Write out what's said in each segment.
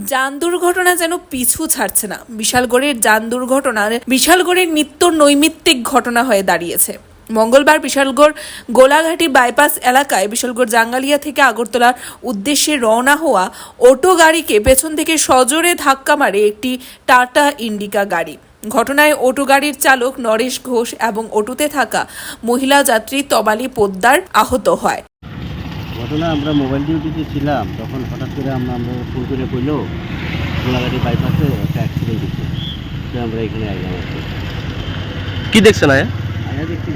যান দুর্ঘটনা যেন পিছু ছাড়ছে না। বিশালগড়ের যান দুর্ঘটনার বিশালগড়ের নিত্য নৈমিত্তিক ঘটনা হয়ে দাঁড়িয়েছে। মঙ্গলবার বিশালগড় গোলাঘাটি বাইপাস এলাকায় বিশালগড় জাঙ্গালিয়া থেকে আগরতলার উদ্দেশ্যে রওনা হওয়া অটো গাড়িকে পেছন থেকে সজোরে ধাক্কা মারে একটি টাটা ইন্ডিকা গাড়ি। ঘটনায় অটো গাড়ির চালক নরেশ ঘোষ এবং অটোতে থাকা মহিলা যাত্রী তমালি পোদ্দার আহত হয়। ঘটনা আমরা মোবাইল ডিউটিতে ছিলাম, তখন হঠাৎ করে আমরা ফোন করে বললো গোলাঘাটি বাইপাসে একটা অ্যাক্সিডেন্ট হচ্ছে, তো আমরা এখানে আইলাম। কি দেখছেন আয়া? আয়া দেখছি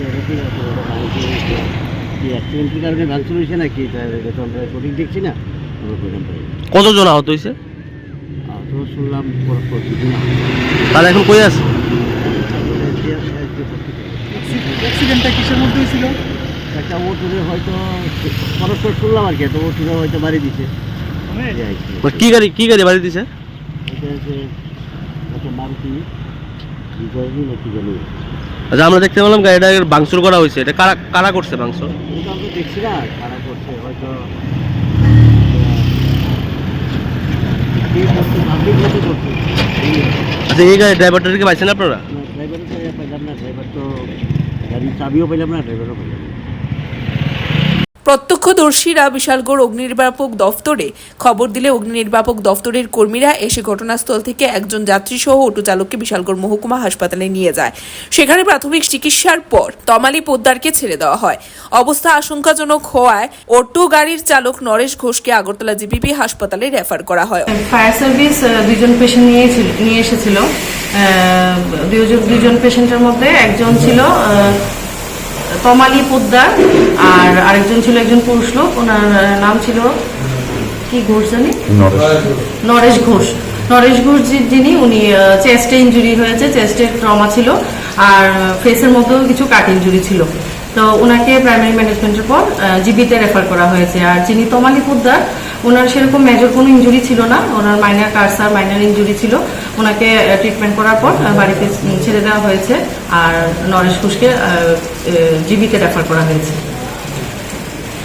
কি অ্যাক্সিডেন্টের কারণে ভাঙচুর হয়েছে নাকি, এটা তো আমরা সঠিক দেখছি না। আমরা বললাম কতজন আহত হয়েছে? তো শুনলাম প্রতিদিন। তাহলে এখন কই আছে? অ্যাক্সিডেন্টটা কিসের মধ্যে হয়েছিল? একটা ওটুরে হয়তো পরস্পর শুনলাম আর কি, তো ওটুরে হয়তো বাড়ি দিছে। কি গাড়ি বাড়ি দিছে? এটা হচ্ছে একটা মারুতি নাকি জানি। আচ্ছা, আমরা দেখতে পেলাম গাড়িটা ভাঙচুর করা হয়েছে। এটা কারা করছে ভাঙচুর? এটা আমরা দেখছি না কারা করছে, হয়তো আচ্ছা, এই গাড়ি ড্রাইভারটাকে পাইছেন আপনারা? ড্রাইভারও তো পাইলাম না, ড্রাইভার তো গাড়ির চাবিও পাইলাম না, ড্রাইভারও পাইলাম না। প্রত্যক্ষদর্শীরা বিশালগড় অগ্নিনির্বাপক দফতরে খবর দিলে অগ্নিনির্বাপক দফতরের কর্মীরা এসে ঘটনাস্থল থেকে একজন যাত্রী সহ অটো চালককে বিশালগড় মহকুমা হাসপাতালে নিয়ে যায়। সেখানে প্রাথমিক চিকিৎসার পর তমালি পোদ্দারকে ছেড়ে দেওয়া হয়। অবস্থা আশঙ্কাজনক হওয়ায় অটো গাড়ির চালক নরেশ ঘোষকে আগরতলা জিবিপি হাসপাতালে রেফার করা হয়। ফায়ার সার্ভিস দুইজন পেশেন্ট নিয়ে এসেছিল। দুইজন পেশেন্টের মধ্যে একজন ছিল তমালি পোদ্দার আর আরেকজন ছিল একজন পুরুষ লোক, ওনার নাম ছিল কি ঘোষ জানি, নরেশ ঘোষ। নরেশ ঘোষ যিনি, উনি চেস্টে ইঞ্জুরি হয়েছে, চেস্টের ট্রমা ছিল আর ফেসের মধ্যেও কিছু কাট ইঞ্জুরি ছিল। তো ওনাকে প্রাইমারি ম্যানেজমেন্টের পর জিবিতে রেফার করা হয়েছে। আর যিনি তমালি পোদ্দার, ওনার সেরকম মেজর কোনো ইঞ্জুরি ছিল না, ওনার মাইনার কার্সার মাইনার ইঞ্জুরি ছিল। ওনাকে ট্রিটমেন্ট করার পর বাড়িতে ছেড়ে দেওয়া হয়েছে আর নরেশ ঘোষকে জিবিতে রেফার করা হয়েছে।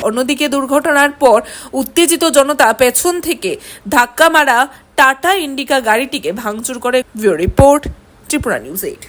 অন্যদিকে দুর্ঘটনার পর উত্তেজিত জনতা পেছন থেকে ধাক্কা মারা টাটা ইন্ডিকা গাড়িটিকে ভাঙচুর করে। Bureau report, Tripura news 8।